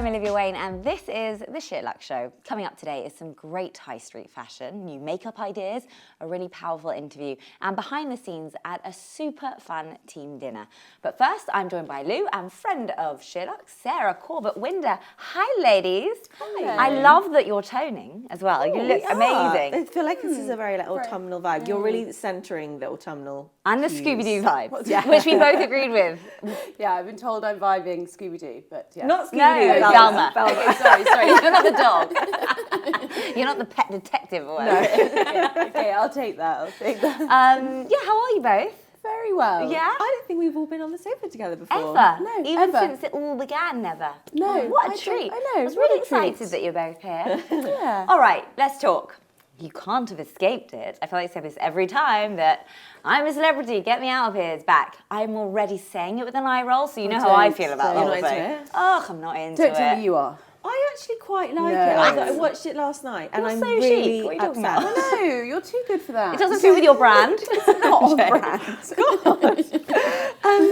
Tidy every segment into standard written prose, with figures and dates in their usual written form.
I'm Olivia Wayne, and this is the SheerLuxe Show. Coming up today is some great high street fashion, new makeup ideas, a really powerful interview, and behind the scenes at a super fun team dinner. But first, I'm joined by Lou and friend of SheerLuxe, Sarah Corbett-Winder. Hi, ladies. Hi. I love that you're toning as well. You look amazing. I feel like this is a very autumnal vibe. You're really centering the autumnal and the Scooby-Doo vibe, which we both agreed with. Yeah, I've been told I'm vibing Scooby-Doo, but yeah. Not Scooby-Doo, Velma. Okay, sorry. You're not the dog. You're not the pet detective or whatever. No. Okay, I'll take that. Yeah, how are you both? Very well. Yeah? I don't think we've all been on the sofa together before. Ever? No, Even ever. since it all began, never. No. What a treat. I know. I was really what a treat. excited that you're both here. Yeah. All right, let's talk. You can't have escaped it. I feel like I say this every time, that I'm a celebrity, get me out of here, it's back. I'm already saying it with an eye roll, so you know how I feel about the whole thing. Oh, I'm not into it. Don't tell me you are. I actually quite like it. No. I watched it last night and You're I'm so really chic. What are you talking upset. about? No, you're too good for that. It doesn't fit with your brand. It's not on brand.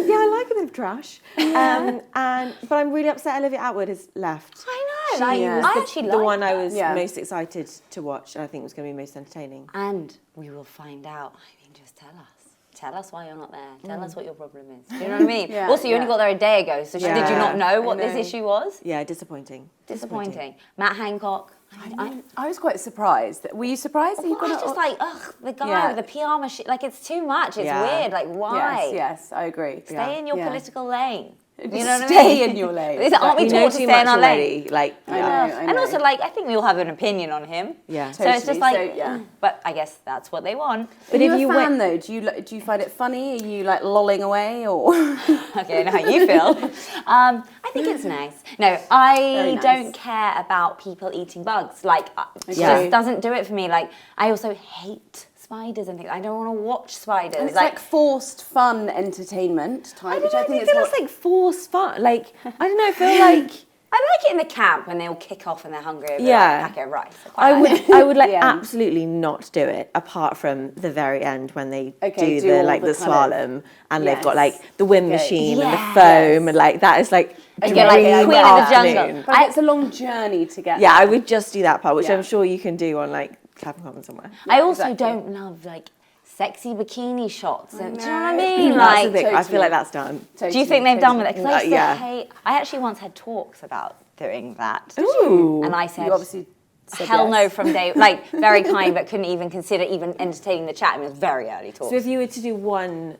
Yeah, I like a bit of trash. But I'm really upset Olivia Atwood has left. I know. She was I actually the like one I that. was most excited to watch, and I think was going to be most entertaining. And we will find out. I mean, just tell us. Tell us why you're not there. Tell us what your problem is. Do you know what I mean? Also, you only got there a day ago, so did you not know what this issue was? Yeah, disappointing. Disappointing. Matt Hancock. I was quite surprised. Were you surprised that he got I was just like, ugh, the guy with the PR machine. Like, it's too much. It's weird. Like, why? Yes, I agree. Stay in your political lane. You know what I mean? Stay in your lane. Aren't we taught to stay in our lane? Like, I know. And also, like, I think we all have an opinion on him. Yeah. So it's just like, So, but I guess that's what they want. But if you fan though, do you find it funny? Are you like lolling away or? Okay, I know how you feel. I think it's nice. No, I don't care about people eating bugs. Like, it just doesn't do it for me. Like, I also hate spiders and things. I don't want to watch spiders. And it's like forced fun entertainment type, which I think is it's like forced fun. Like, I don't know, I feel like I like it in the camp when they all kick off and they're hungry over a packet of rice. I would like absolutely not do it apart from the very end when they do the slalom and they've got like the wind machine and the foam and like that is like Queen of the Jungle. But it's a long journey to get. Yeah, I would just do that part, which I'm sure you can do on like Clapham Common somewhere. I also don't love like sexy bikini shots. And, do you know what I mean? Like, I feel like that's done. Do you think they've done with it? Because I used to hate. I actually once had talks about doing that. Ooh. And I said, you obviously said hell no from day. Like, very kind, but couldn't even consider even entertaining the chat. I mean, it was very early talks. So if you were to do one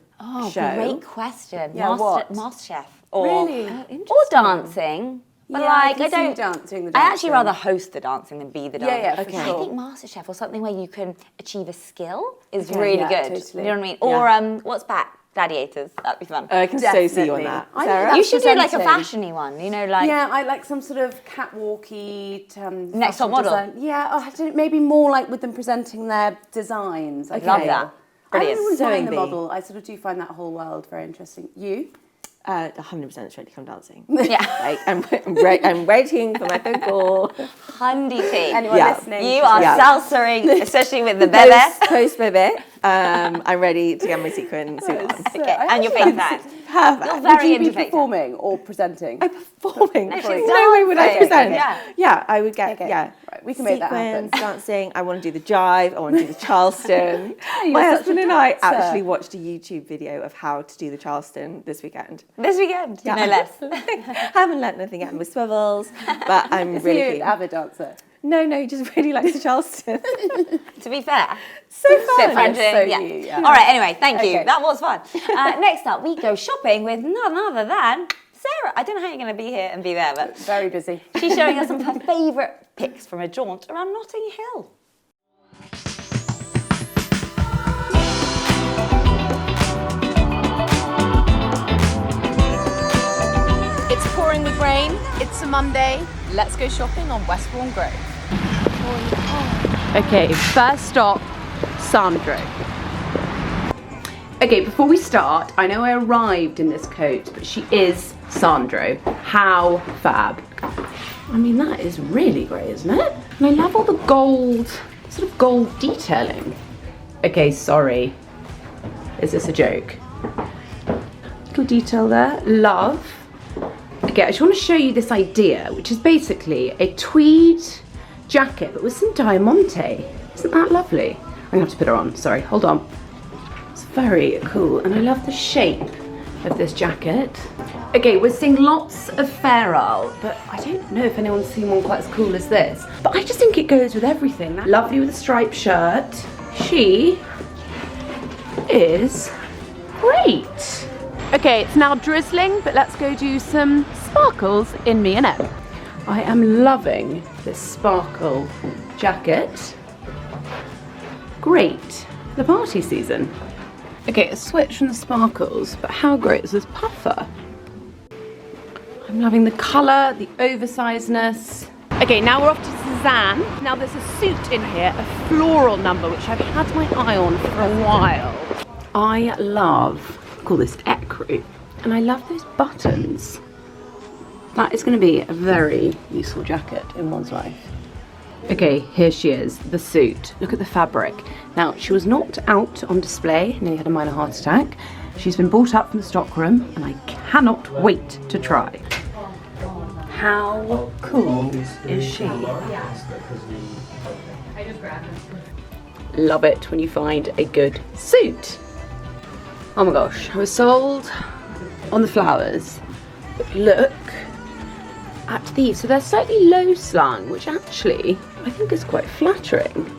show, great question. Yeah, MasterChef or or dancing. But like, I don't. Dancing, I actually rather host the dancing than be the dancer. Yeah, for sure. I think MasterChef or something where you can achieve a skill is really good. Totally. You know what I mean? Or what's back? Gladiators. That'd be fun. I can so see you on that. Sarah? You should do like a fashiony one. You know, like I like some sort of catwalky. Next top model. Design. Yeah, I don't, maybe more like with them presenting their designs. I love that. Brilliant. I wouldn't mind the model. I sort of do find that whole world very interesting. You? 100% straight to come dancing. Yeah. Like, I'm waiting for my phone call. Hundy tea. Anyone listening? You are salsering, especially with the bebe. Post bebe. I'm ready to get my sequin suit on. Okay. And your face that. Perfect. You're very Would you be into performing or presenting? I'm performing. No, No way would I present. Yeah. I would get, Right, we can make that happen. dancing. I want to do the jive. I want to do the Charleston. My husband and I actually watched a YouTube video of how to do the Charleston this weekend. This weekend, no less. I haven't learnt anything yet with swivels, but I'm really Is he keen. an avid dancer? No, he just really likes the Charleston. To be fair. So fun. All right, anyway, thank you. That was fun. Next up, we go shopping with none other than Sarah. I don't know how you're going to be here and be there, but Very busy. she's showing us some of her favourite pics from a jaunt around Notting Hill. It's pouring with rain, it's a Monday, let's go shopping on Westbourne Grove. Okay, first stop, Sandro. Okay, before we start, I know I arrived in this coat, but she is Sandro. How fab. I mean, that is really great, isn't it? And I love all the gold, sort of gold detailing. Okay, sorry. Is this a joke? Little detail there, love. Okay, I just want to show you this idea, which is basically a tweed jacket, but with some diamante. Isn't that lovely? I'm gonna have to put her on, sorry, hold on. It's very cool, and I love the shape of this jacket. Okay, we're seeing lots of Fair Isle, but I don't know if anyone's seen one quite as cool as this. But I just think it goes with everything. Lovely with a striped shirt. She is great. Okay, it's now drizzling, but let's go do some sparkles in ME+EM. I am loving this sparkle jacket. Great for the party season. Okay, a switch from the sparkles, but how great is this puffer? I'm loving the colour, the oversizedness. Okay, now we're off to Sézane. Now there's a suit in here, a floral number, which I've had my eye on for a while. I love, call this ecru, and I love those buttons. That is going to be a very useful jacket in one's life. Okay, here she is, the suit. Look at the fabric. Now, she was knocked out on display, nearly had a minor heart attack. She's been brought up from the stockroom, and I cannot wait to try. How cool is she? Love it when you find a good suit. Oh my gosh, I was sold on the flowers. But look at these. So they're slightly low slung, which actually I think is quite flattering.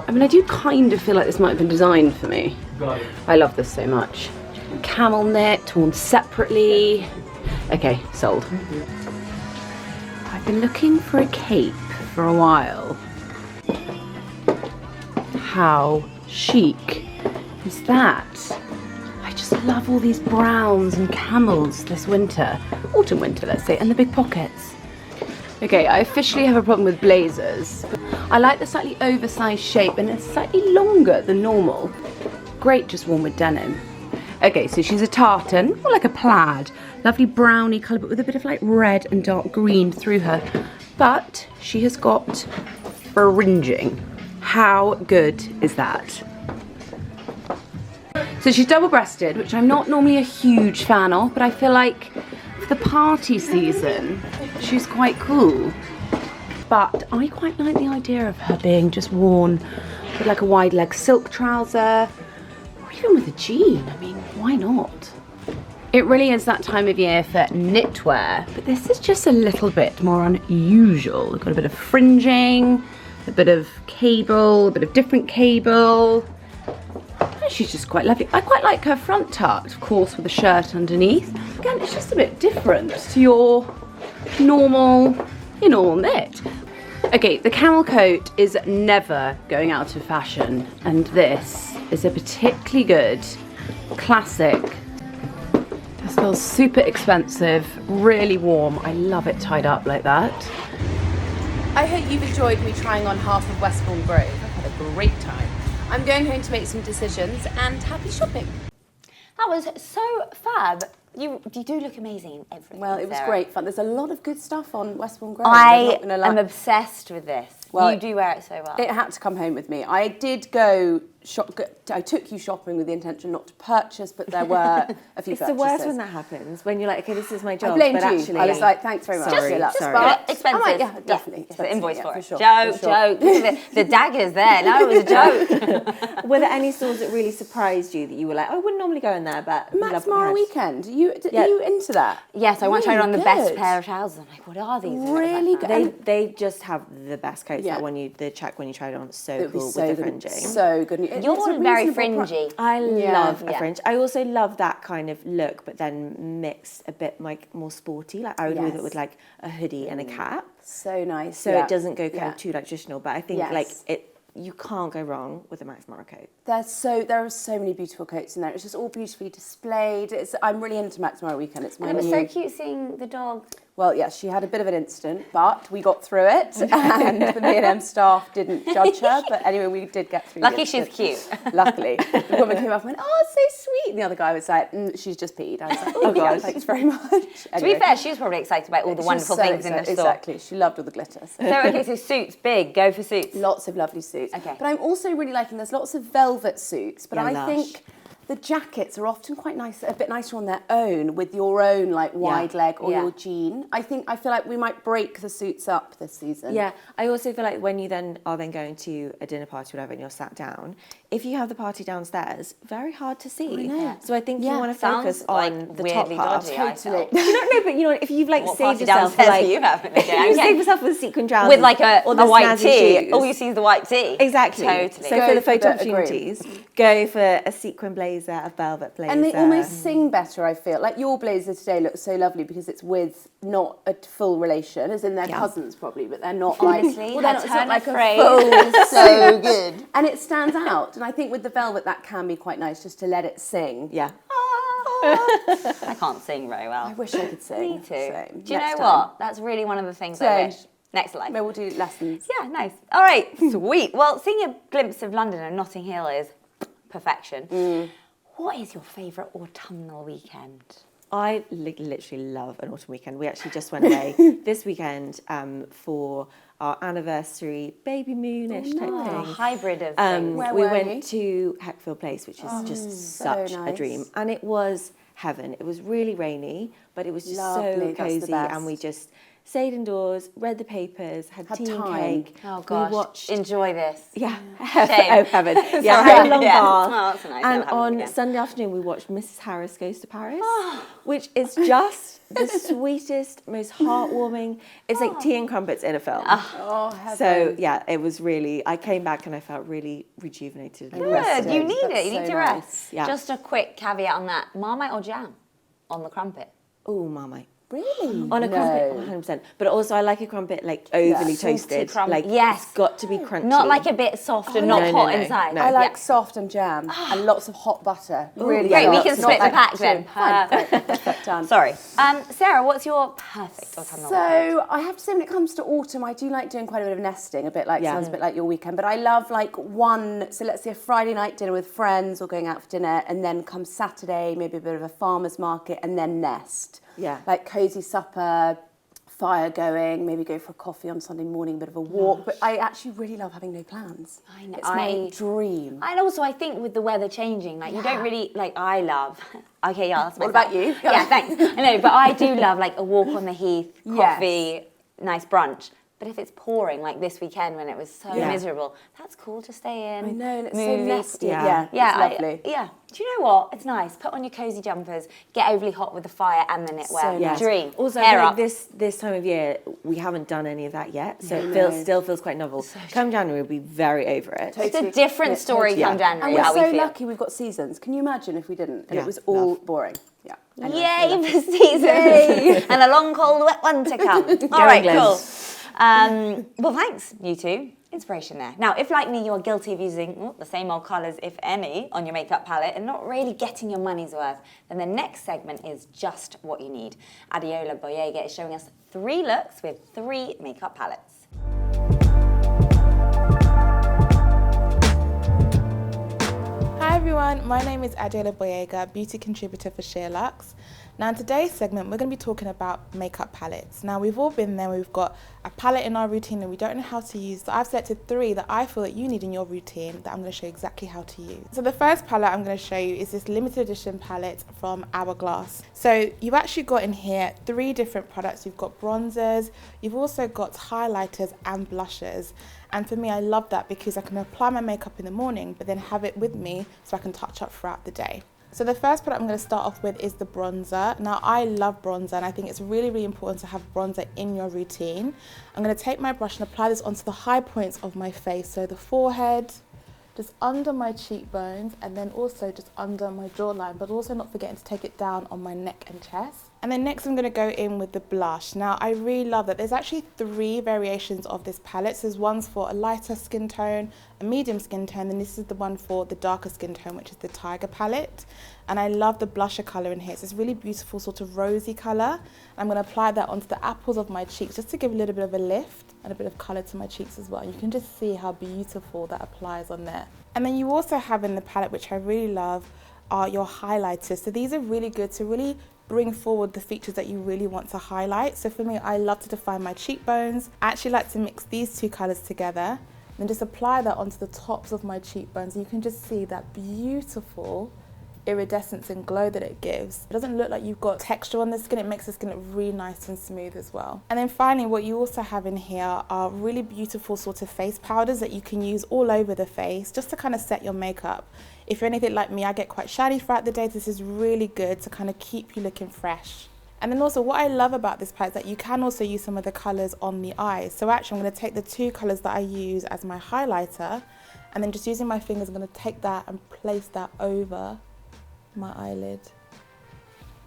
I mean, I do kind of feel like this might have been designed for me. I love this so much. Camel knit, worn separately. Okay, sold. I've been looking for a cape for a while. How chic is that? I just love all these browns and camels this winter. Autumn winter, let's say, and the big pockets. Okay, I officially have a problem with blazers. I like the slightly oversized shape, and it's slightly longer than normal. Great just worn with denim. Okay, so she's a tartan, or like a plaid. Lovely browny colour, but with a bit of like red and dark green through her. But she has got fringing. How good is that? So she's double-breasted, which I'm not normally a huge fan of, but I feel like for the party season, she's quite cool. But I quite like the idea of her being just worn with like a wide leg silk trouser, or even with a jean. I mean, why not? It really is that time of year for knitwear, but this is just a little bit more unusual. We've got a bit of fringing, a bit of cable, a bit of different cable. And she's just quite lovely. I quite like her front tucked, of course, with a shirt underneath. Again, it's just a bit different to your normal knit. Okay, the camel coat is never going out of fashion, and this is a particularly good classic. This feels super expensive, really warm. I love it tied up like that. I hope you've enjoyed me trying on half of Westbourne Grove. I've had a great time. I'm going home to make some decisions, and happy shopping. That was so fab. You do look amazing in everything. Well, it was Sarah. great fun. There's a lot of good stuff on Westbourne Grove. I am obsessed with this. Well, you do wear it so well. It had to come home with me. I did go I took you shopping with the intention not to purchase, but there were a few It's purchases. the worst when that happens, when you're like, okay, this is my job, I blamed but you. actually... I was like, thanks very much. Sorry, Just sorry. Expensive. Yeah, definitely. It's the invoice for for it. sure. Joke, for sure. joke. The daggers there. No, it was a joke. Were there any stores that really surprised you that you were like, I wouldn't normally go in there, but... Max Mara Weekend. Are you into that? Yes, I want to try it on the best good. pair of trousers. I'm like, what are these? Really good. They just have the best coats. Yeah. That when you check when you try it on, it's so It would be cool so with the good. fringing. So good. You're very fringy. I love a Yeah. fringe. I also love that kind of look, but then mixed a bit like more sporty. Like I would wear it with like a hoodie and a cap, So nice. so it doesn't go kind Yeah. of too like traditional. But I think Yes. like it, you can't go wrong with a Max Mara coat. There are so many beautiful coats in there. It's just all beautifully displayed. I'm really into Max Mara Weekend. It's my And it was new... so cute seeing the dog. Well, yes, she had a bit of an incident, but we got through it, and the ME+EM staff didn't judge her. But anyway, we did get through. Lucky it. she's cute. Luckily, the woman came up and went, "Oh, it's so sweet." And the other guy was like, "She's just peed." I was like, "Oh God, thanks very much." Anyway, To be fair, she was probably excited about all the she was wonderful so things in the store. Exactly, she loved all the glitter. So. So, okay, so suits, big, go for suits. Lots of lovely suits. Okay. But I'm also really liking, there's lots of velvet suits, but Yeah, I lush. think the jackets are often quite nice, a bit nicer on their own with your own like wide leg or your jean. I feel like we might break the suits up this season. Yeah, I also feel like when you then are going to a dinner party or whatever and you're sat down, if you have the party downstairs, very hard to see. I know. So I think you want to focus on the top half. Totally. But if you've like what saved party yourself for downstairs like do you have in the day? you save yourself with a sequin trousers with like a white tee. shoes. All you see is the white tee. Exactly. Totally. So for the photo opportunities, go for a sequin blazer, a velvet blazer. And they almost sing better, I feel. Like your blazer today looks so lovely because it's with not a full relation, as in they're cousins probably, but they're not Honestly, like... it's not like a phrase. full... So good. And it stands out. And I think with the velvet, that can be quite nice just to let it sing. Yeah. I can't sing very well. I wish I could sing. Me too. Same. Do you know Next what? time. That's really one of the things Same. I wish. Next life. Maybe we'll do lessons. Yeah, nice. All right, sweet. Well, seeing a glimpse of London and Notting Hill is perfection. What is your favourite autumnal weekend? I literally love an autumn weekend. We actually just went away this weekend for our anniversary baby moonish type A thing. hybrid of things. Where we were went you? to Heckfield Place, which is just such a nice. dream. And it was heaven. It was really rainy, but it was just Lovely, so that's the cozy. best. And we just stayed indoors, read the papers, had tea and time. cake. Oh gosh, We watched... enjoy this. Yeah, Shame. oh heaven. Yeah, Sorry. had a long Yeah. bath. Oh, that's nice. And Never happened on again. Sunday afternoon, we watched Mrs. Harris Goes to Paris, which is just the sweetest, most heartwarming. It's like tea and crumpets in a film. Oh, heaven. So yeah, it was really. I came back and I felt really rejuvenated. And Good, rested. you need That's it. You need so to nice. rest. Yeah. Just a quick caveat on that: Marmite or jam on the crumpet? Oh, Marmite. Really? On a crumpet, 100%. But also, I like a crumpet like overly Salty toasted. crump- Like yes. it's got to be crunchy. Not like a bit soft and not no, hot no, inside. no. I like Yeah. soft and jam and lots of hot butter. Really Great, we soft, can not split the like pack too- then. Fine, Perfect. perfect, done. Sorry. Sarah, what's your perfect autumnal weekend? So I have to say, when it comes to autumn, I do like doing quite a bit of nesting. A bit like sounds a bit like your weekend, but I love like one. So let's say a Friday night dinner with friends or going out for dinner, and then come Saturday, maybe a bit of a farmer's market, and then nest. Yeah. Like cozy supper, fire going, maybe go for a coffee on Sunday morning, a bit of a walk. But I actually really love having no plans. I know. It's my dream. And also, I think with the weather changing, like you don't really like. I love. Okay, yeah. That's What myself. about you? Yeah, thanks. I know, but I do love like a walk on the heath, coffee, nice brunch. But if it's pouring like this weekend when it was so miserable, that's cool to stay in. I know, and it's movies. so nesty. Yeah. Yeah, it's lovely. yeah. Do you know what? It's nice. Put on your cozy jumpers, get overly hot with the fire and the knitwear. So nice. Dream. Also, hair I up. feel like this time of year, we haven't done any of that yet, so it still feels quite novel. Come January, we'll be very over it. It's a different story come January. And we're how so we feel. lucky we've got seasons. Can you imagine if we didn't? And Yeah, it was all love. boring. Yeah. Yay for seasons! And a long, cold, wet one to come. All right, Glen. cool. Well, thanks, you two. Inspiration there. Now, if like me, you're guilty of using the same old colours, if any, on your makeup palette and not really getting your money's worth, then the next segment is just what you need. Adeola Gboyega is showing us 3 looks with 3 makeup palettes. Hi everyone, my name is Adeola Gboyega, beauty contributor for SheerLuxe. Now in today's segment we're going to be talking about makeup palettes. Now we've all been there, we've got a palette in our routine and we don't know how to use, so I've selected 3 that I feel that you need in your routine that I'm going to show you exactly how to use. So the first palette I'm going to show you is this limited edition palette from Hourglass. So you've actually got in here 3 different products. You've got bronzers, you've also got highlighters and blushers. And for me, I love that because I can apply my makeup in the morning, but then have it with me so I can touch up throughout the day. So the first product I'm going to start off with is the bronzer. Now I love bronzer and I think it's really, really important to have bronzer in your routine. I'm going to take my brush and apply this onto the high points of my face. So the forehead, just under my cheekbones, and then also just under my jawline, but also not forgetting to take it down on my neck and chest. And then next I'm going to go in with the blush. Now I really love that there's actually 3 variations of this palette. So there's ones for a lighter skin tone, a medium skin tone, and this is the one for the darker skin tone, which is the Tiger palette. And I love the blusher colour in here. It's this really beautiful sort of rosy colour. I'm going to apply that onto the apples of my cheeks just to give a little bit of a lift and a bit of colour to my cheeks as well. You can just see how beautiful that applies on there. And then you also have in the palette, which I really love, are your highlighters. So these are really good to really bring forward the features that you really want to highlight. So for me, I love to define my cheekbones. I actually like to mix these 2 colours together and just apply that onto the tops of my cheekbones. And you can just see that beautiful iridescence and glow that it gives. It doesn't look like you've got texture on the skin, it makes the skin look really nice and smooth as well. And then finally, what you also have in here are really beautiful sort of face powders that you can use all over the face just to kind of set your makeup. If you're anything like me, I get quite shiny throughout the day. This is really good to kind of keep you looking fresh. And then also what I love about this palette is that you can also use some of the colours on the eyes. So actually I'm going to take the 2 colours that I use as my highlighter, and then just using my fingers, I'm going to take that and place that over my eyelid.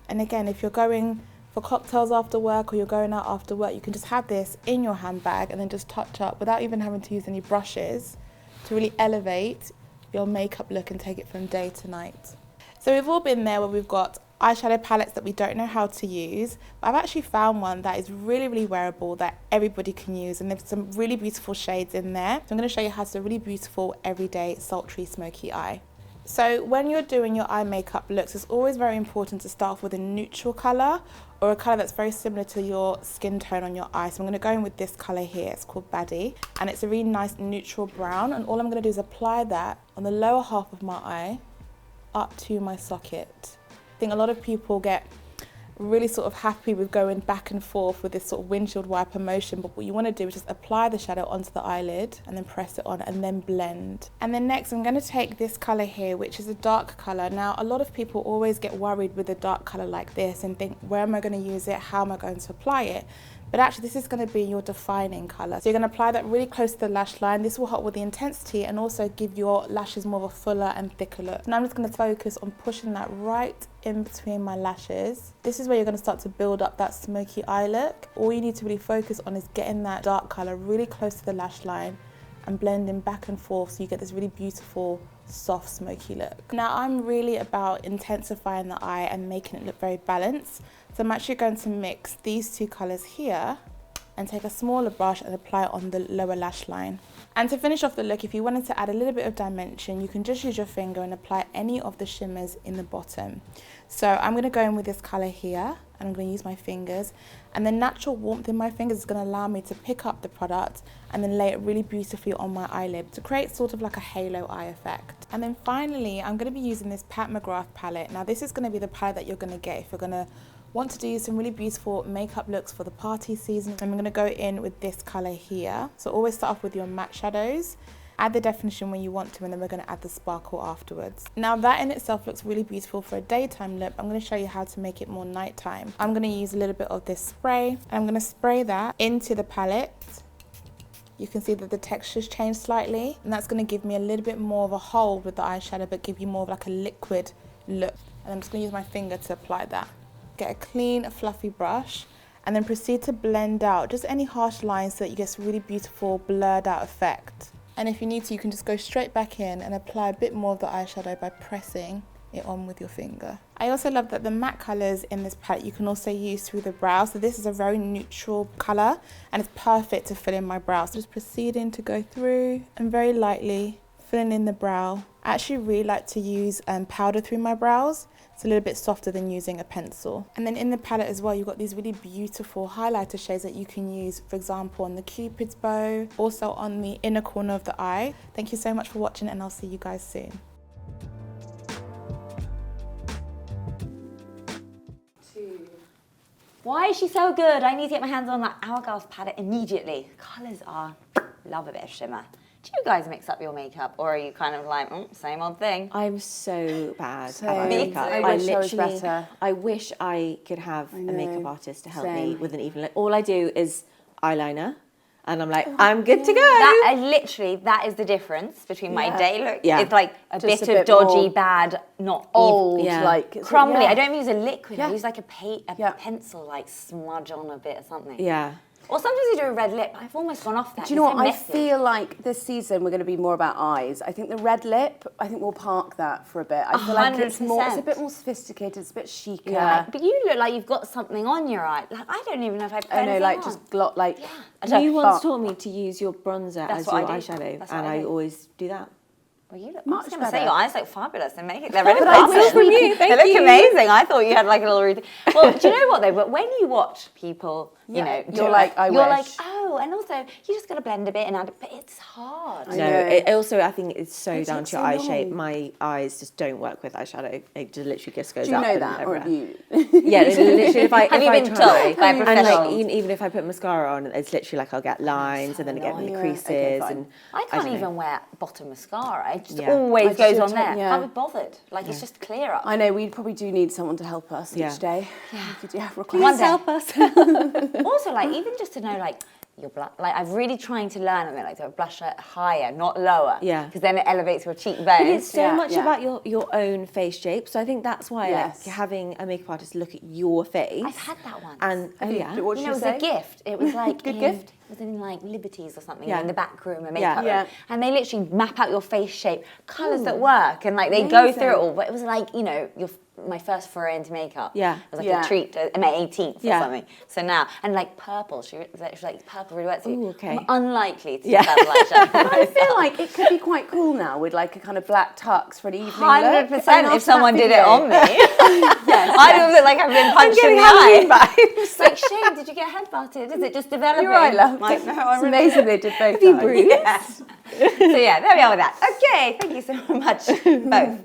And again, if you're going for cocktails after work or you're going out after work, you can just have this in your handbag and then just touch up without even having to use any brushes to really elevate your makeup look and take it from day to night. So we've all been there where we've got eyeshadow palettes that we don't know how to use, but I've actually found one that is really, really wearable that everybody can use, and there's some really beautiful shades in there. So I'm going to show you how to do a really beautiful everyday sultry smoky eye. So when you're doing your eye makeup looks, it's always very important to start off with a neutral colour or a colour that's very similar to your skin tone on your eye. So I'm going to go in with this colour here, it's called Baddie, and it's a really nice neutral brown, and all I'm going to do is apply that on the lower half of my eye up to my socket. I think a lot of people get really sort of happy with going back and forth with this sort of windshield wiper motion, but what you want to do is just apply the shadow onto the eyelid and then press it on and then blend. And then next I'm going to take this colour here, which is a dark colour. Now a lot of people always get worried with a dark colour like this and think, where am I going to use it, how am I going to apply it? But actually this is going to be your defining colour. So you're going to apply that really close to the lash line. This will help with the intensity and also give your lashes more of a fuller and thicker look. Now I'm just going to focus on pushing that right in between my lashes. This is where you're going to start to build up that smoky eye look. All you need to really focus on is getting that dark colour really close to the lash line and blending back and forth so you get this really beautiful soft smoky look. Now I'm really about intensifying the eye and making it look very balanced. So I'm actually going to mix these 2 colours here and take a smaller brush and apply it on the lower lash line. And to finish off the look, if you wanted to add a little bit of dimension, you can just use your finger and apply any of the shimmers in the bottom. So I'm going to go in with this colour here and I'm going to use my fingers, and the natural warmth in my fingers is going to allow me to pick up the product and then lay it really beautifully on my eyelid to create sort of like a halo eye effect. And then finally I'm going to be using this Pat McGrath palette. Now this is going to be the palette that you're going to get if you're going to want to do some really beautiful makeup looks for the party season. I'm going to go in with this colour here. So always start off with your matte shadows, add the definition when you want to, and then we're going to add the sparkle afterwards. Now that in itself looks really beautiful for a daytime look. I'm going to show you how to make it more nighttime. I'm going to use a little bit of this spray, and I'm going to spray that into the palette. You can see that the texture's changed slightly, and that's going to give me a little bit more of a hold with the eyeshadow, but give you more of like a liquid look. And I'm just going to use my finger to apply that. Get a clean, fluffy brush, and then proceed to blend out just any harsh lines so that you get this really beautiful blurred out effect. And if you need to, you can just go straight back in and apply a bit more of the eyeshadow by pressing it on with your finger. I also love that the matte colours in this palette you can also use through the brow. So this is a very neutral colour and it's perfect to fill in my brow. So just proceeding to go through and very lightly filling in the brow. I actually really like to use powder through my brows. It's a little bit softer than using a pencil. And then in the palette as well, you've got these really beautiful highlighter shades that you can use, for example, on the Cupid's bow, also on the inner corner of the eye. Thank you so much for watching, and I'll see you guys soon. Why is she so good? I need to get my hands on that Hourglass palette immediately. Colours are, love a bit of shimmer. Do you guys mix up your makeup, or are you kind of like, same old thing? I'm so bad at makeup. I wish I was better. I wish I could have a makeup artist to help me with an even look. All I do is eyeliner, and I'm like, I'm good to go. That is the difference between my day look. Yeah. It's like a bit of dodgy, bad, not old, even, like crumbly. I don't use a liquid. I use like a pencil, like smudge on a bit or something. Yeah. Or sometimes you do a red lip. I've almost gone off that. Do you know what? I feel like this season we're going to be more about eyes. I think the red lip, I think we'll park that for a bit. I feel like it's a bit more sophisticated, it's a bit chicer. Yeah. But you look like you've got something on your eye. Like, I don't even know if I put anything like on. just like... You once taught me to use your bronzer as your eyeshadow, and I always do that. Well, you look, Much I was going to say, better. your eyes look fabulous. They're really I will fast. from you. Thank They look you. amazing. I thought you had like a little routine. Well, do you know what though? But when you watch people, you know, you're like, I you're wish. like, oh, and also you just got to blend a bit and add it, but it's hard. No, it also I think it's so down takes to your so eye shape. long. My eyes just don't work with eyeshadow. It just literally just goes Do you up know and that, or have everywhere. you? Yeah, literally. If I Have you been try, told by a and professional? like even if I put mascara on, it's literally like I'll get lines and then I get in the annoying. creases Okay, fine. and I can't don't know. even wear bottom mascara. It just Yeah. always I goes do on too, there. yeah. Can't be bothered. Like it's just clear up. I know, we probably do need someone to help us Yeah. each day. Yeah. We could, request. One day. help us. Also, like even just to know, like your like I'm really trying to learn a bit, like to blush higher, not lower. Yeah. Because then it elevates your cheekbones. But it's so Yeah, much yeah. about your own face shape. So I think that's why Yes. like having a makeup artist look at your face. I've had that once. And What you know, did it was she a say? gift. It was like Good in, gift? It was in like Liberties or something, Yeah. in the back room, a makeup Yeah. room. And they literally map out your face shape, colours that work, and like they go through it all. But it was like, you know, my first foray into makeup. Yeah. It was like a treat, May 18th or Yeah. something. So now, and like purple, she was like, purple really works. Ooh, okay. I'm unlikely to do Yeah. purple eyeshadow. I feel like it could be quite cool now with like a kind of black tux for an evening 100%. look. And If after someone that did it video- on me, I would look like I've been punched in the eye. It's like, Shane, did you get headbutted? Is it just developing? You're right, love. Like, no, It's I'm really... amazing they did both you times. bruised? Yeah. So yeah, there we are with that. Okay, thank you so much, both.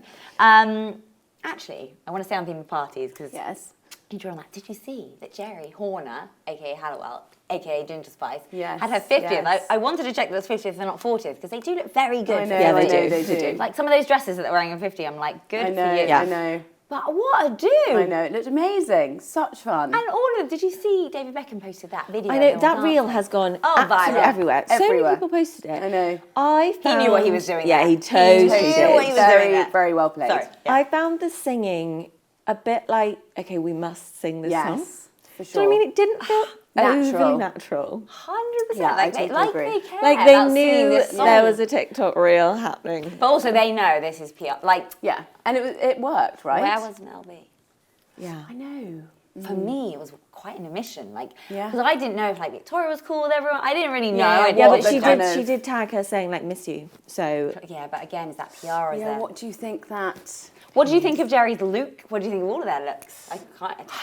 Actually, I want to stay on theme of parties because Yes. you drew on that. Did you see that Jerry Horner, aka Hallowell, aka Ginger Spice, Yes, had her 50th? yes. I wanted to check that it was 50th and not 40th because they do look very good. I know, for Yeah, they 50. do. They do. Like some of those dresses that they're wearing at 50, I'm like, good I know, for you. Yeah. I know. But what a do! I know, it looked amazing. Such fun. And all of, did you see David Beckham posted that video? I of know them that all reel dancing? has gone Oh, absolutely viral. everywhere. So many Everywhere. people posted it. I know. I He knew what he found- was doing Yeah, there. he totally He did. knew what he was doing very, there. very well played. Sorry. Yeah. I found the singing a bit like, okay, we must sing this song. Yes, for Do sure. you know what I mean? It didn't feel Natural. overly natural. 100%. Yeah, I like, they, totally like agree. they care Like they about singing knew this song. there was a TikTok reel happening. But also they know this is PR. Like, Yeah, and it worked, right? where was Mel B? Yeah. I know. For me, it was quite an omission. Like, Yeah. because I didn't know if like Victoria was cool with everyone. I didn't really know. Yeah, Yeah, What but the she kind did. of- She did tag her saying like "miss you." So Yeah, but again, is that PR or is Yeah, that? what do you think that... What do you think of Jerry's look? What do you think of all of their looks? I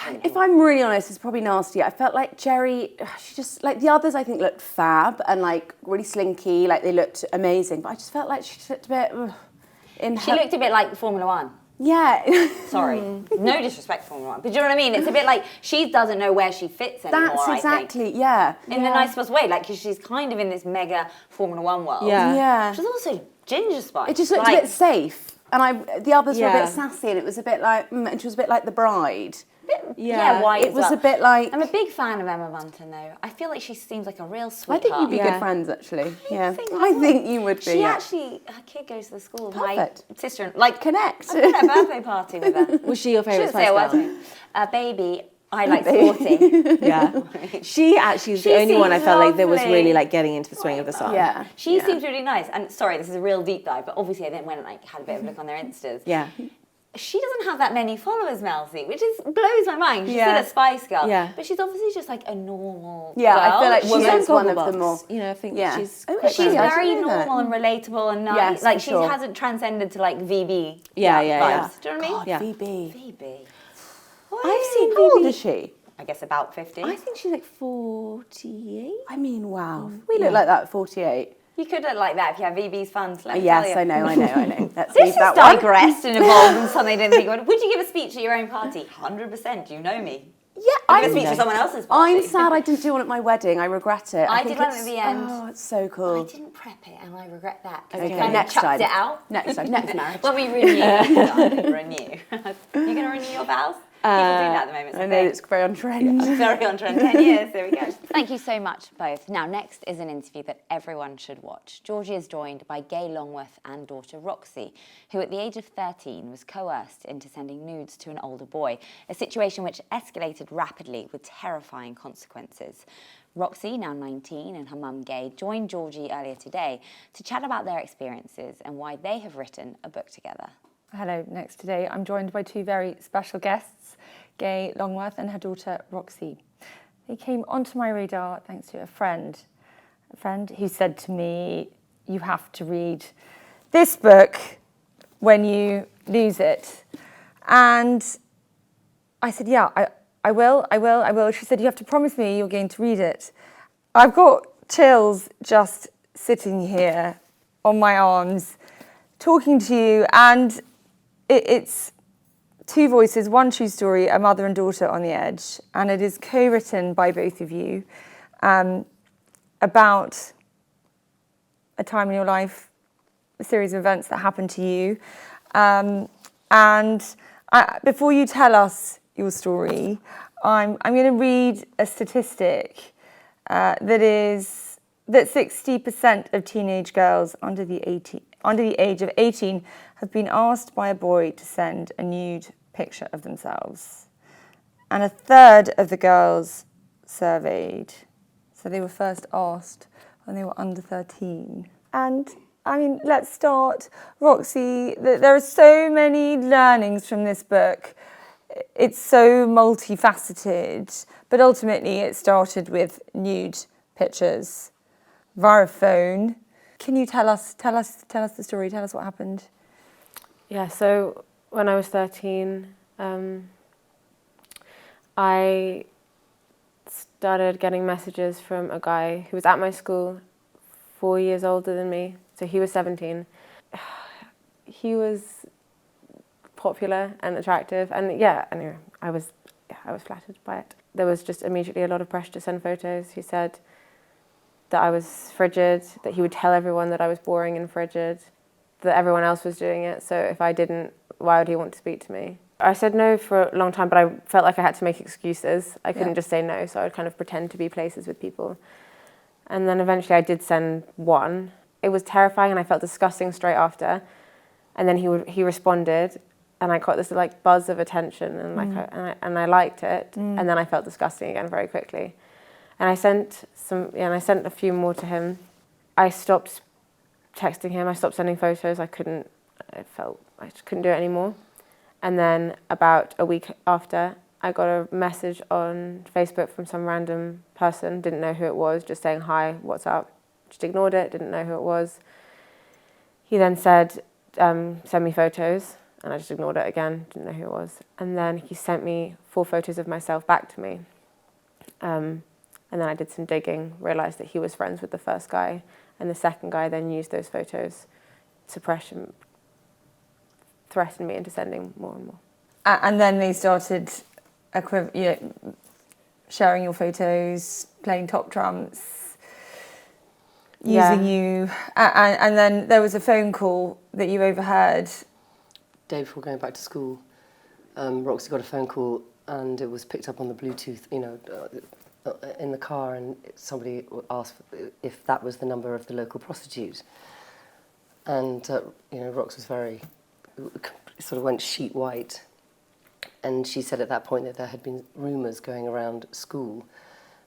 don't If know. I'm really honest, it's probably nasty. I felt like Jerry, she just, like the others I think looked fab and like really slinky, like they looked amazing, but I just felt like she looked a bit... She looked a bit like Formula One. Yeah. Sorry, no disrespect to Formula One, but do you know what I mean? It's a bit like she doesn't know where she fits anymore. That's I think. exactly, yeah. In the nicest way, like 'cause she's kind of in this mega Formula One world. Yeah. Yeah. Which is also Ginger Spice. It just looked like, a bit safe. And the others were a Yeah. bit sassy and it was a bit like, and she was a bit like the bride. Yeah, white It as was well. a bit like... I'm a big fan of Emma Bunton though. I feel like she seems like a real I sweetheart. think you'd be Yeah. good friends, actually. Yeah, think I would. think you would be. She yeah. actually, her kid goes to the school of Perfect. my sister. Like, Connect. I did a birthday party with her. was she your She favourite didn't say a word Spice to Girl? me. Baby, I like sporty. Yeah. She actually was She the only one I seems felt like that was lovely. really like getting into the swing of the song. Yeah. She yeah. seems really nice. And sorry, this is a real deep dive, but obviously I then went and like had a bit of a look on their Instas. Yeah. She doesn't have that many followers, Melcy, which blows my mind. She's Yeah. still a Spice Girl, Yeah. but she's obviously just like a normal Yeah, girl. I feel like She's she on is one of Gogglebox. the more... You know, I think Yeah. she's Oh, quite is she? She's I very didn't know that. normal and relatable and nice. Yes, like for she sure. hasn't transcended to like VB. Yeah, vibes. Do you know what I mean? God, Yeah. Phoebe. VB. I've seen How old Phoebe. is she? I guess about 50. I think she's like 48. I mean, wow. We look like that at 48. You could look like that if you have VB's funds. Let me Yes, tell you. I know. Let's This leave has that one. digressed and evolved from something I didn't think of. Would you give a speech at your own party? 100%. You know me. Yeah, Give a speech at someone else's party. I'm sad I didn't do one at my wedding. I regret it. I think did one it's- at the end. Oh, it's so I cool. didn't prep it and I regret that. 'Cause I Okay, kind of next chucked time. it out. Next time, next marriage. When we renew. renew. You going to renew your vows? People do that at the moment. It's I a know thing. it's very on trend. Very on trend. 10 years. There we go. Thank you so much, both. Now, next is an interview that everyone should watch. Georgie is joined by Gay Longworth and daughter Roxy, who at the age of 13 was coerced into sending nudes to an older boy, a situation which escalated rapidly with terrifying consequences. Roxy, now 19, and her mum Gay joined Georgie earlier today to chat about their experiences and why they have written a book together. Hello, next today I'm joined by two very special guests, Gay Longworth and her daughter Roxy. They came onto my radar thanks to a friend who said to me, you have to read this book when you lose it. And I said, yeah, I will. She said, you have to promise me you're going to read it. I've got chills just sitting here on my arms, talking to you, and it's two voices, one true story, a mother and daughter on the edge, and it is co-written by both of you about a time in your life, a series of events that happened to you. Before you tell us your story, I'm going to read a statistic that 60% of teenage girls under the age of 18 have been asked by a boy to send a nude picture of themselves. And a third of the girls surveyed, so they were first asked when they were under 13. And I mean, let's start, Roxy. There are so many learnings from this book. It's so multifaceted, but ultimately it started with nude pictures via phone. Can you tell us the story? Tell us what happened. Yeah, so when I was 13, I started getting messages from a guy who was at my school, 4 years older than me. So he was 17. He was popular and attractive, and yeah, anyway, I was flattered by it. There was just immediately a lot of pressure to send photos. He said that I was frigid, that he would tell everyone that I was boring and frigid, that everyone else was doing it, so if I didn't, why would he want to speak to me? I said no for a long time, but I felt like I had to make excuses. I couldn't just say no, so I would kind of pretend to be places with people. And then eventually I did send one. It was terrifying and I felt disgusting straight after. And then he responded, and I got this like buzz of attention, and I liked it. And then I felt disgusting again very quickly. And I sent a few more to him. I stopped texting him. I stopped sending photos. I just couldn't do it anymore. And then about a week after, I got a message on Facebook from some random person, didn't know who it was, just saying, hi, what's up? Just ignored it, didn't know who it was. He then said, send me photos, and I just ignored it again, didn't know who it was. And then he sent me 4 photos of myself back to me. And then I did some digging, realised that he was friends with the first guy, and the second guy then used those photos to threaten me into sending more and more. And then they started sharing your photos, playing top trumps, using you. And then there was a phone call that you overheard. Day before going back to school, Roxy got a phone call, and it was picked up on the Bluetooth, in the car, and somebody asked if that was the number of the local prostitute. And, Rox was sort of went sheet white. And she said at that point that there had been rumours going around school,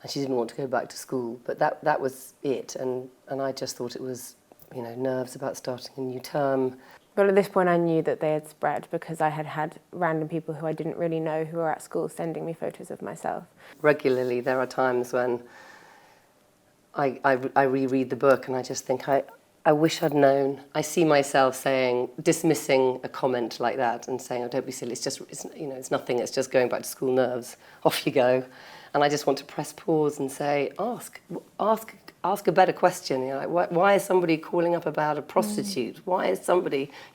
and she didn't want to go back to school. But that was it, and I just thought it was, nerves about starting a new term. But at this point I knew that they had spread, because I had had random people who I didn't really know who were at school sending me photos of myself. Regularly there are times when I reread the book and I just think, I wish I'd known. I see myself dismissing a comment like that and saying, oh, don't be silly, it's nothing, it's just going back to school nerves, off you go. And I just want to press pause and say, ask a better question. Why is somebody calling up about a prostitute? Why is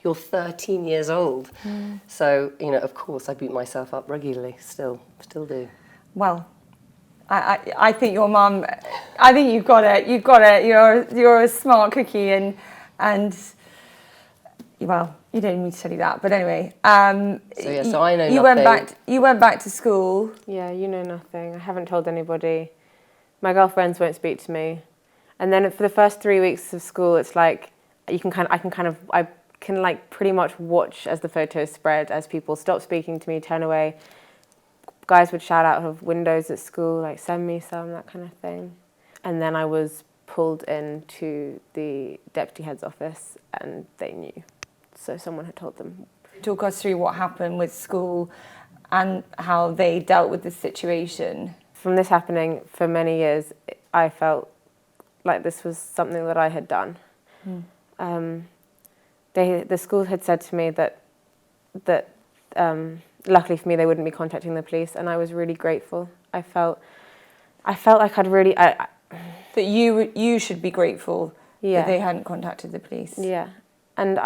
you're 13 years old? So, of course I beat myself up regularly, still do. Well, I think your mum, I think you've got it. You're a smart cookie, and well, you don't need me to tell you that, but anyway. So I know you nothing. You went back to school. Yeah, you know nothing. I haven't told anybody. My girlfriends won't speak to me, and then for the first 3 weeks of school, it's like I can pretty much watch as the photos spread, as people stop speaking to me, turn away. Guys would shout out of windows at school, like, send me some, that kind of thing. And then I was pulled into the deputy head's office, and they knew. So someone had told them. Talk us through what happened with school and how they dealt with the situation. From this happening for many years, I felt like this was something that I had done. the school had said to me that luckily for me they wouldn't be contacting the police, and I was really grateful. I felt like I'd really that you should be grateful that they hadn't contacted the police. Yeah, and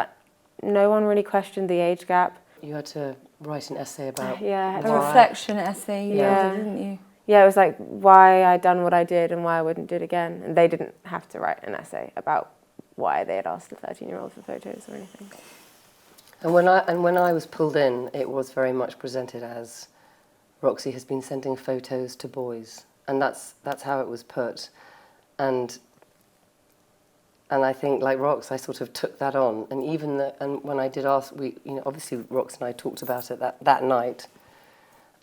no one really questioned the age gap. You had to write an essay about a reflection essay, didn't you? Yeah, it was like why I'd done what I did and why I wouldn't do it again. And they didn't have to write an essay about why they had asked a 13-year-old for photos or anything. And when I was pulled in, it was very much presented as Roxy has been sending photos to boys, and that's how it was put. And I think, like Rox, I sort of took that on, and even when I did ask, obviously Rox and I talked about it that night.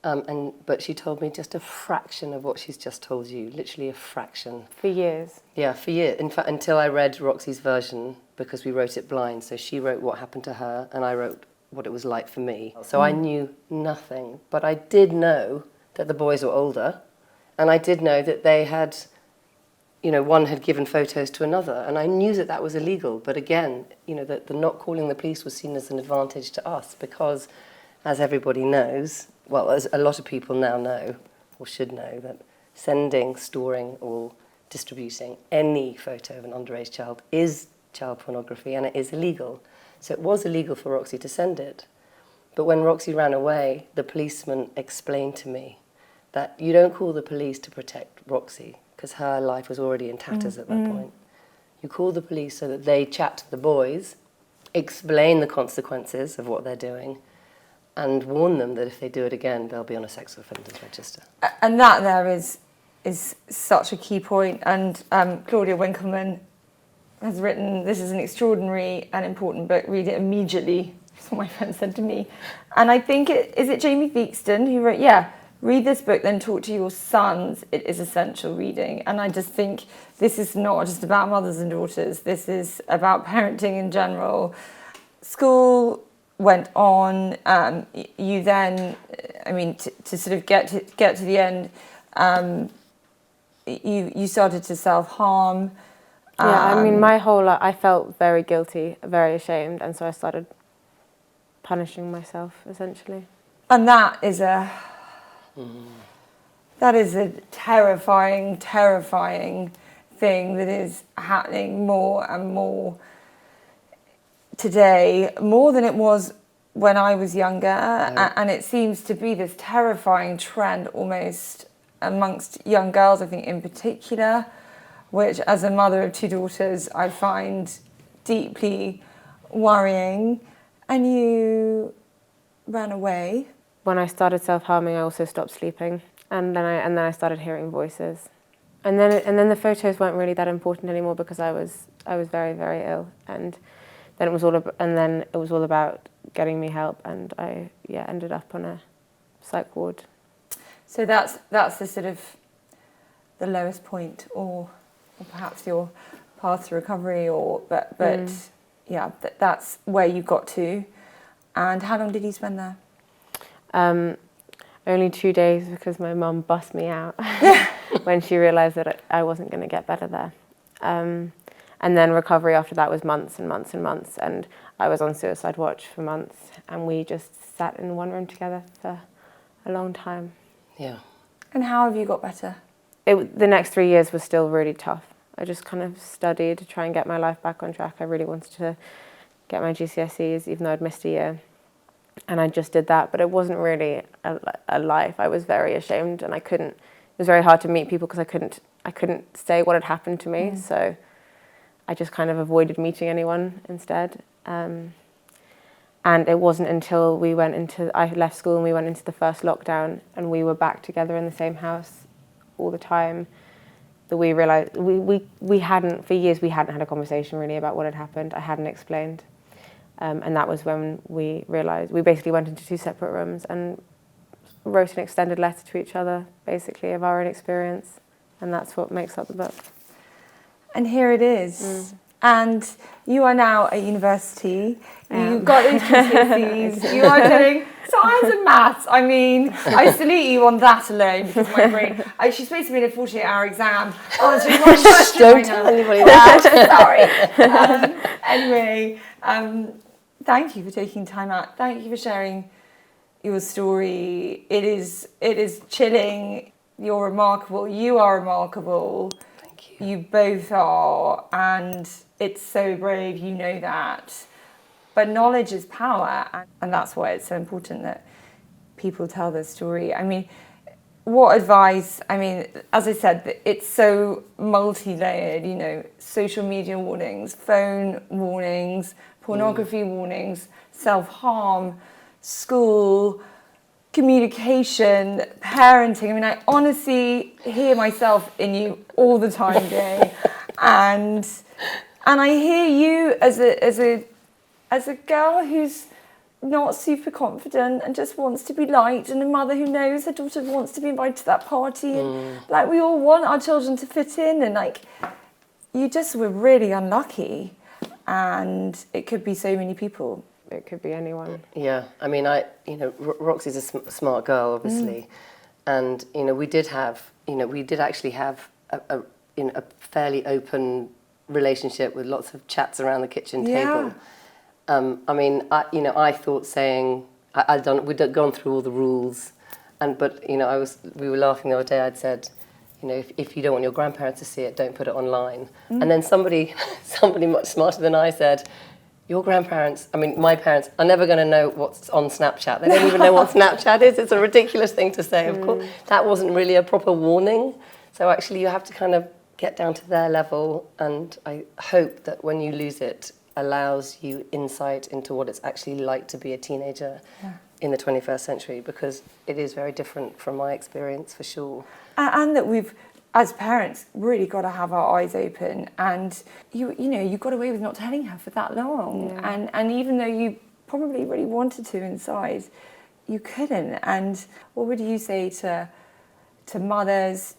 But she told me just a fraction of what she's just told you, literally a fraction. For years. Yeah, for years. In fact, until I read Roxy's version, because we wrote it blind. So she wrote what happened to her, and I wrote what it was like for me. So I knew nothing, but I did know that the boys were older, and I did know that they had, one had given photos to another, and I knew that that was illegal. But again, that the not calling the police was seen as an advantage to us because, as everybody knows, well, as a lot of people now know, or should know, that sending, storing, or distributing any photo of an underage child is child pornography, and it is illegal. So it was illegal for Roxy to send it. But when Roxy ran away, the policeman explained to me that you don't call the police to protect Roxy, because her life was already in tatters at that point. You call the police so that they chat to the boys, explain the consequences of what they're doing, and warn them that if they do it again, they'll be on a sex offenders register. And that there is such a key point. And Claudia Winkleman has written, this is an extraordinary and important book, read it immediately. That's what my friend said to me. And I think, is it Jamie Theakston who wrote, read this book, then talk to your sons. It is essential reading. And I just think this is not just about mothers and daughters. This is about parenting in general. School went on. You then, to sort of get to the end, you started to self-harm. My whole life, I felt very guilty, very ashamed, and so I started punishing myself, essentially. And that is a terrifying, terrifying thing that is happening more and more today, more than it was when I was younger. And it seems to be this terrifying trend almost amongst young girls, I think in particular, which as a mother of two daughters, I find deeply worrying. And you ran away. When I started self-harming, I also stopped sleeping, and then I started hearing voices, and then the photos weren't really that important anymore because I was very, very ill, and then it was all about getting me help, and I ended up on a psych ward. So that's the sort of the lowest point, or perhaps your path to recovery, but that's where you got to. And how long did you spend there? Only 2 days, because my mum bust me out when she realised that I wasn't going to get better there. And then recovery after that was months and months and months, and I was on suicide watch for months, and we just sat in one room together for a long time. Yeah. And how have you got better? The next 3 years was still really tough. I just kind of studied to try and get my life back on track. I really wanted to get my GCSEs, even though I'd missed a year. And I just did that, but it wasn't really a life. I was very ashamed, and it was very hard to meet people because I couldn't say what had happened to me. So I just kind of avoided meeting anyone instead. And it wasn't until I left school and we went into the first lockdown and we were back together in the same house all the time that we realised we hadn't, for years, we hadn't had a conversation really about what had happened. I hadn't explained. And that was when we realised, we basically went into 2 separate rooms and wrote an extended letter to each other, basically, of our own experience. And that's what makes up the book. And here it is. and you are now at university. You've got these GCSEs. You are doing science and maths. I mean, I salute you on that alone because my brain. She's supposed to be in a 48-hour exam. Answering one question Don't tell anybody that. Sorry. Anyway, thank you for taking time out. Thank you for sharing your story. It is chilling. You're remarkable. You are remarkable. Thank you. You both are, and it's so brave. You know that. But knowledge is power, and that's why it's so important that people tell their story. I mean, what advice? I mean, as I said, it's so multi-layered. You know, social media warnings, phone warnings, pornography warnings, self-harm, school, communication, parenting. I mean, I honestly hear myself in you all the time, Gay, and I hear you as a girl who's not super confident and just wants to be liked, and a mother who knows her daughter wants to be invited to that party, and like we all want our children to fit in, and like you just were really unlucky, and it could be so many people. It could be anyone. Yeah, I mean, Roxy's a smart girl, obviously, and we did actually have a fairly open relationship with lots of chats around the kitchen table. I mean, I thought saying we'd gone through all the rules, but we were laughing the other day. I'd said, if you don't want your grandparents to see it, don't put it online. And then somebody much smarter than I said, your grandparents, I mean, my parents are never going to know what's on Snapchat. They don't even know what Snapchat is. It's a ridiculous thing to say. Of course, that wasn't really a proper warning. So actually, you have to kind of get down to their level. And I hope that when you lose it, allows you insight into what it's actually like to be a teenager in the 21st century, because it is very different from my experience, for sure. And that we've, as parents, really got to have our eyes open, and you got away with not telling her for that long, and even though you probably really wanted to inside, you couldn't. And what would you say to mothers,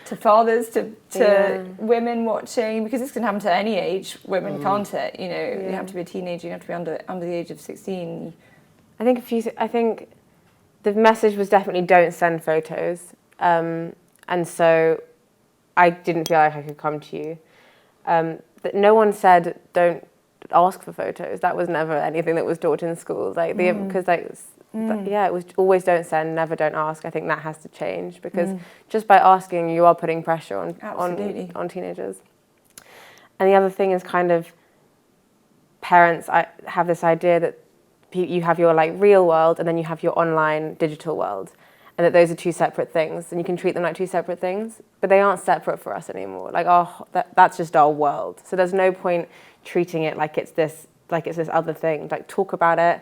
to fathers, to women watching? Because this can happen to any age, women, can't it? You have to be a teenager, you have to be under the age of 16. I think the message was definitely don't send photos. And so I didn't feel like I could come to you. That no one said don't ask for photos. That was never anything that was taught in school. Because it was always don't send, never don't ask. I think that has to change, because just by asking, you are putting pressure on teenagers. And the other thing is kind of parents. I have this idea that you have your like real world and then you have your online digital world. And that those are two separate things, and you can treat them like two separate things, but they aren't separate for us anymore. Like, that's just our world. So there's no point treating it like it's this other thing. Like, talk about it,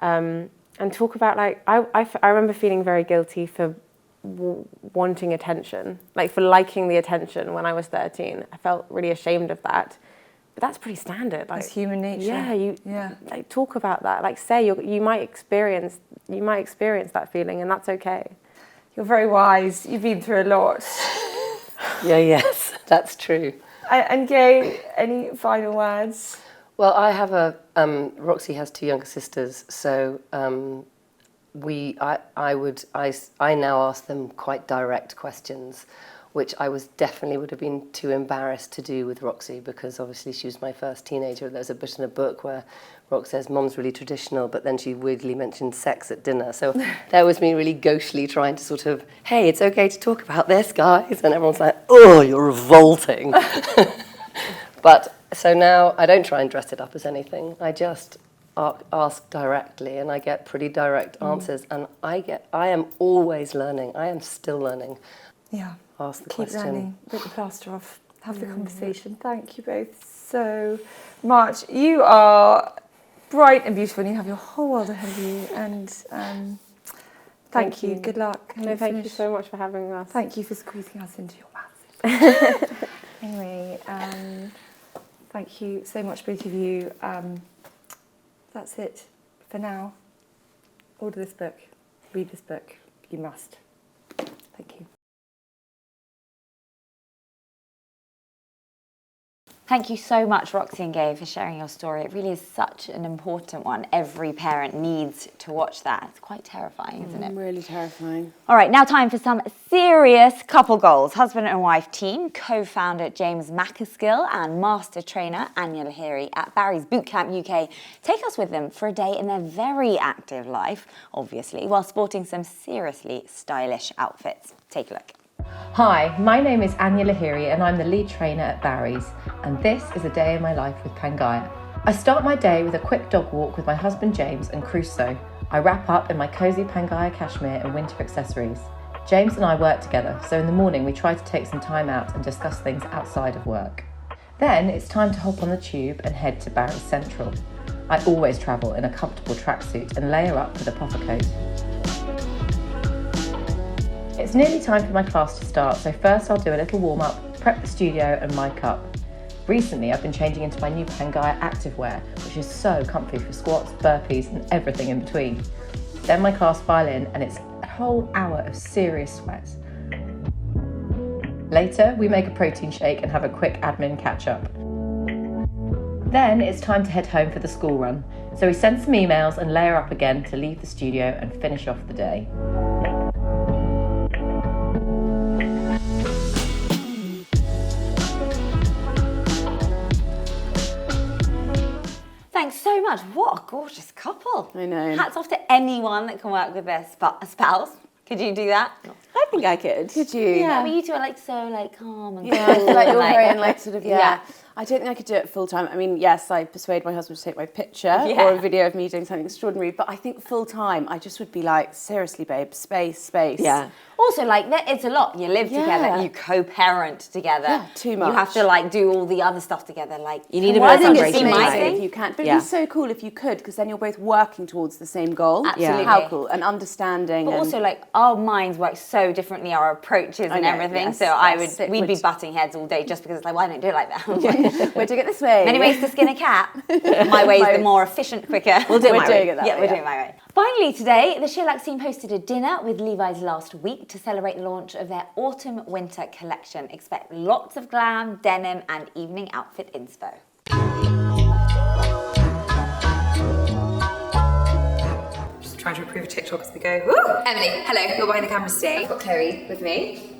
and talk about I remember feeling very guilty for wanting attention, like for liking the attention when I was 13. I felt really ashamed of that. But that's pretty standard. Like, it's human nature. Like, talk about that. Like, say you might experience that feeling, and that's okay. You're very wise. You've been through a lot. Yes, that's true. And Gay, any final words? Well, I have Roxy has two younger sisters, so I now ask them quite direct questions, which I would have been too embarrassed to do with Roxy, because obviously she was my first teenager. There's a bit in a book where Rox says, Mom's really traditional, but then she weirdly mentioned sex at dinner. So there was me really gauchely trying to sort of, hey, it's okay to talk about this, guys. And everyone's like, oh, you're revolting. But so now I don't try and dress it up as anything. I just ask directly, and I get pretty direct answers. And I am always learning. I am still learning. Yeah. Ask the Keep question. learning, rip the plaster off, have the conversation. Thank you both so much. You are bright and beautiful, and you have your whole world ahead of you. And thank you. Good luck. No, thank you so much for having us. Thank you for squeezing us into your mouth. Anyway, thank you so much, both of you. That's it for now. Order this book. Read this book. You must. Thank you. Thank you so much, Roxy and Gay, for sharing your story. It really is such an important one. Every parent needs to watch that. It's quite terrifying, isn't it? Really terrifying. All right, now time for some serious couple goals. Husband and wife team, co-founder James Macaskill and master trainer Anya Lahiri at Barry's Bootcamp UK take us with them for a day in their very active life, obviously, while sporting some seriously stylish outfits. Take a look. Hi, my name is Anya Lahiri and I'm the lead trainer at Barry's, and this is a day in my life with Pangaia. I start my day with a quick dog walk with my husband James and Crusoe. I wrap up in my cosy Pangaia cashmere and winter accessories. James and I work together, so in the morning we try to take some time out and discuss things outside of work. Then it's time to hop on the tube and head to Barry's Central. I always travel in a comfortable tracksuit and layer up with a puffer coat. It's nearly time for my class to start, so first I'll do a little warm-up, prep the studio and mic up. Recently I've been changing into my new Pangaia activewear, which is so comfy for squats, burpees and everything in between. Then my class file in and it's a whole hour of serious sweat. Later we make a protein shake and have a quick admin catch-up. Then it's time to head home for the school run, so we send some emails and layer up again to leave the studio and finish off the day. Thanks so much. What a gorgeous couple. I know. Hats off to anyone that can work with their spouse. Could you do that? I think I could. Could you? Yeah. But you two are like so like calm and Yeah, I cool feel like and, you're very like sort of, Yeah. I don't think I could do it full time. I mean, yes, I persuade my husband to take my picture or a video of me doing something extraordinary, but I think full time, I just would be like, seriously, babe, space. Yeah. Also, like, it's a lot. You live together, you co-parent together. Yeah, too much. You have to, like, do all the other stuff together. Like, You need a I bit think of it's separation amazing time. if you can, but Yeah. it'd be so cool if you could, because then you're both working towards the same goal. Absolutely. How cool, and understanding. but and also, like, our minds work so differently, our approaches and know, everything. yes, so yes, we'd be butting heads all day just because it's like, well, I don't do it like that. we're doing it this way. Many ways to skin a cat. My way is the more efficient, quicker. We'll do it We're my doing way. it that Yeah, way. we're doing my way. Finally today, the SheerLuxe team hosted a dinner with Levi's last week to celebrate the launch of their autumn-winter collection. Expect lots of glam, denim and evening outfit inspo. Just trying to improve TikTok as we go. Woo! Emily, hello, you're behind the camera today. I've got Chloe with me.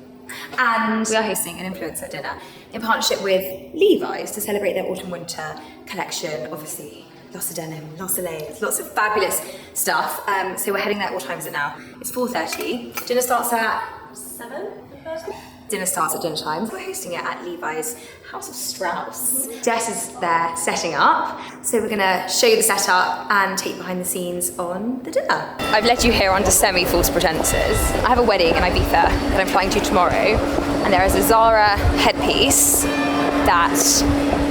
And we are hosting an influencer dinner in partnership with Levi's to celebrate their autumn-winter collection. Obviously, lots of denim, lots of layers, lots of fabulous stuff. So we're heading there. What time is it now? It's 4:30. Dinner starts at 7? Dinner starts at dinner time. We're hosting it at Levi's House of Strauss. Jess is there setting up. So we're gonna show you the setup and take you behind the scenes on the dinner. I've led you here under semi-false pretenses. I have a wedding in Ibiza that I'm flying to tomorrow. And there is a Zara headpiece that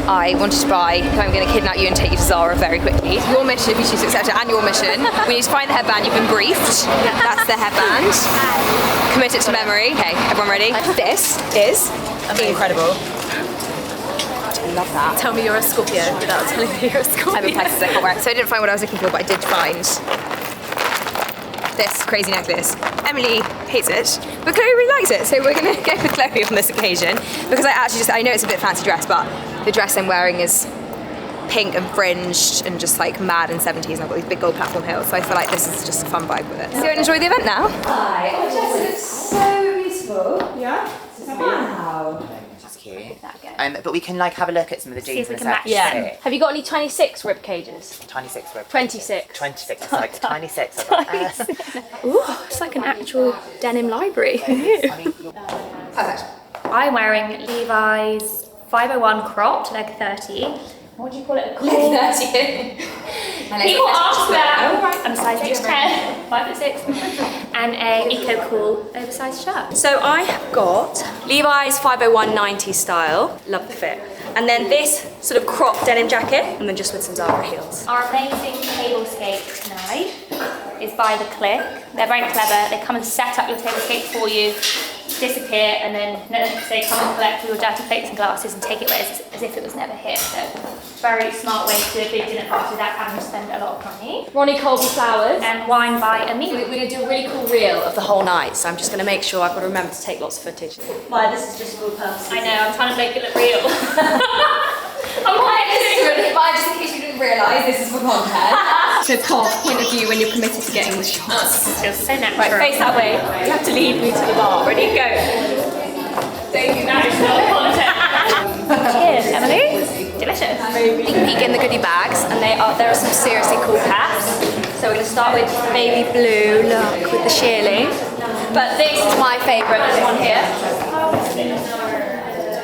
I wanted to buy. I'm going to kidnap you and take you to Zara very quickly. Your mission, if you choose to accept it, and your mission, we need to find the headband. You've been briefed. That's the headband. Commit it to memory. Okay, everyone ready? This is incredible. I love that. Tell me you're a Scorpio without telling me you're a Scorpio. I'm a Pisces, I can't wear it. So I didn't find what I was looking for, but I did find this crazy necklace. Emily hates it, but Chloe really likes it, so we're gonna go with Chloe on this occasion because I know it's a bit fancy dress, but the dress I'm wearing is pink and fringed and just like mad and 70s, and I've got these big gold platform heels, so I feel like this is just a fun vibe with it. So enjoy the event now. Hi, oh Jess, it looks so beautiful. Yeah? Wow. That's cute. But we can like have a look at some of the jeans. See if we can match them. Have you got any 26 rib cages? 26 rib. 26. 26. It's like 26. Ooh, it's like an actual denim library. Perfect. I'm wearing Levi's 501 cropped, leg 30. What do you call it? Leg 30. People ask that. I'm a size X10, 5'6", and a Eco Cool oversized shirt. So I have got Levi's 501 90s style, love the fit. And then this sort of cropped denim jacket, and then just with some Zara heels. Our amazing table scape knife is by The Click. They're very clever. They come and set up your table scape for you, disappear, and then they come and collect all your dirty plates and glasses and take it away as if it was never here. So very smart way to do a big dinner party without having to spend a lot of money. Ronnie Colby flowers and wine by Amelia. We're going to do a really cool reel of the whole night, so I'm just going to make sure I've got to remember to take lots of footage. Why, this is just for purposes. I know, I'm trying to make it look real. But just in case you didn't realise, this is for content. So top point of view when you're committed to getting the shots. Feels so natural. Right, face that way. You have to lead me to the bar. Ready, go. Thank you, that is not content. Cheers, Emily. Delicious. You can peek in the goodie bags, and there are some seriously cool caps. So we're going to start with baby blue, look, with the shearling. But this is my favourite, this one here.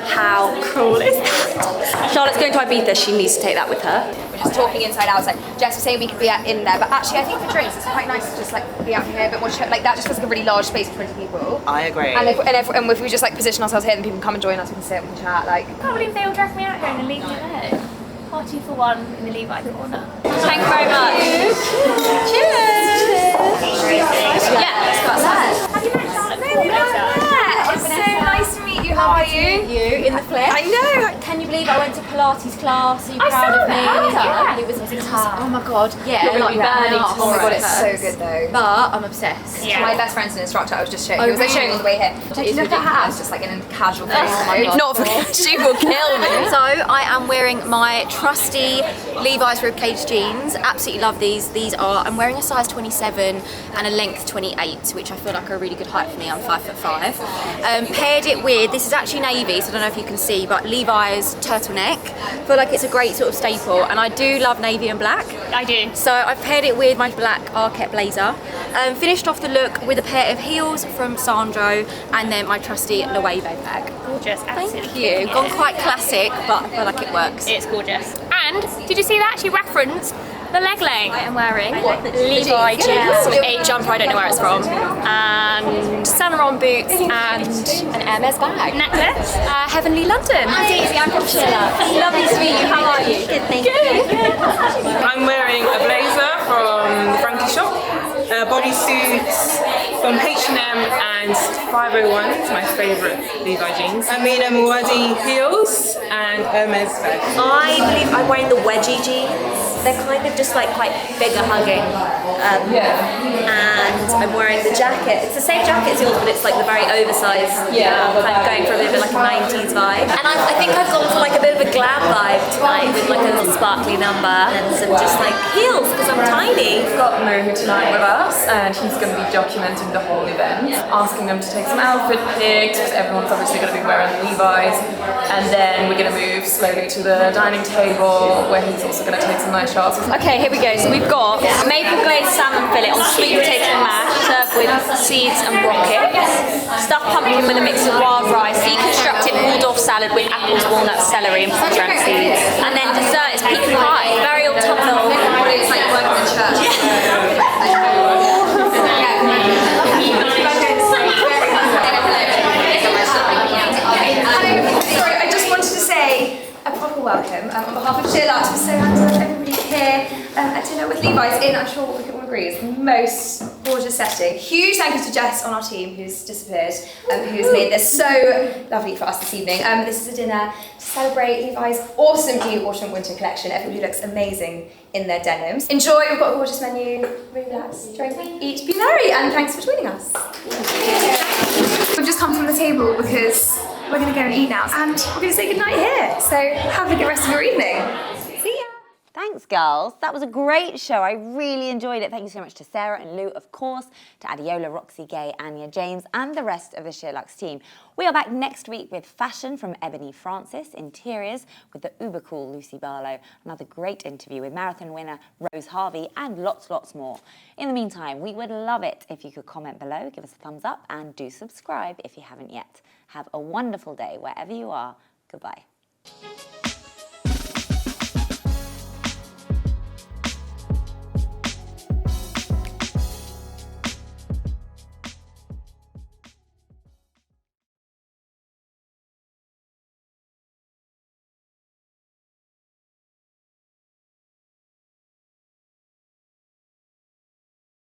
How cool is that? Charlotte's going to Ibiza, she needs to take that with her. We're just talking inside outside. Jess was saying we could be in there, but actually I think for drinks it's quite nice to just like be out here a bit more like that just feels like a really large space for 20 people. I agree. And if we just like position ourselves here, then people can come and join us, we can sit, we can chat, like. I can't believe they all dragged me out here in the Levi there. Party for one in the Levi corner. Thank you very much. Cheers. Yeah, let's go outside. Have you met Charlotte? It's so nice to meet you. How are you? You in the flesh. I know. Can you believe I went to Pilates class? Are you proud of me? Yeah. It was tough. Oh my god. Yeah. You're like burning. off. Oh my god, it's so good though. But I'm obsessed. Yeah. My best friend's an instructor. I was just showing. He was like showing on the way here. Like, look at her. It's just like in a casual face. Not for she will kill me. So I am wearing my trusty Levi's ribcage jeans. Absolutely love these. I'm wearing a size 27 and a length 28, which I feel like are a really good height for me. I'm 5'5". Paired it with, this is actually navy, so I don't know if you can see, but Levi's turtleneck. I feel like it's a great sort of staple, and I do love navy and black. I do. So I've paired it with my black Arquette blazer. Finished off the look with a pair of heels from Sandro, and then my trusty Levi bag. Gorgeous, absolutely. Thank you. Gone quite classic, but I feel like it works. It's gorgeous. And did you see that? She referenced the leg length. I am wearing Levi jeans, a jumper, I don't know where it's from, and Saint Laurent boots, and an Hermes bag. Necklace. Heavenly London. Hi Daisy, I'm from SheerLuxe. Lovely to meet you. How are you? Good, thank you. I'm wearing a blazer from the Frankie shop, bodysuits from H&M and 501, it's my favourite Levi jeans. ME+EM heels and Hermes bag. I believe I'm wearing the wedgie jeans. They're kind of just like quite figure hugging. And I'm wearing the jacket. It's the same jacket as yours, but it's like the very oversized. Yeah. Kind of going for a little bit like a 90s vibe. And I think I've gone for like a bit of a glam vibe tonight with like a little sparkly number and some just like heels because I'm tiny. We've got Mo here tonight with us, and he's going to be documenting the whole event, asking them to take some outfit pics because everyone's obviously going to be wearing Levi's, and then we're going to move slowly to the dining table where he's also going to take some nice shots. Okay, here we go. So we've got a maple glazed salmon fillet on sweet potato mash served with seeds and rockets, stuffed pumpkin with a mix of wild rice, deconstructed Waldorf salad with apples, walnuts, celery and pomegranate seeds, and then dessert is pecan pie, very autumnal. It's like working in church. Sorry, I just wanted to say a proper welcome on behalf of SheerLuxe. We're so happy to have everybody here at dinner with Levi's in, I'm sure we can all agree, is the most gorgeous setting. Huge thank you to Jess on our team who's disappeared, who's made this so lovely for us this evening. This is a dinner to celebrate Levi's awesome new autumn-winter collection. Everybody looks amazing in their denims. Enjoy, we've got a gorgeous menu. Relax, drink, eat, be merry, and thanks for joining us. We've just come from the table because we're going to go and eat now, and we're going to say goodnight here. So have a good rest of your evening. See ya. Thanks, girls. That was a great show. I really enjoyed it. Thank you so much to Sarah and Lou, of course, to Adeola, Roxy, Gay, Anya, James, and the rest of the SheerLuxe team. We are back next week with fashion from Ebony Francis, interiors with the uber cool Lucy Barlow, another great interview with marathon winner Rose Harvey, and lots more. In the meantime, we would love it if you could comment below, give us a thumbs up, and do subscribe if you haven't yet. Have a wonderful day wherever you are. Goodbye.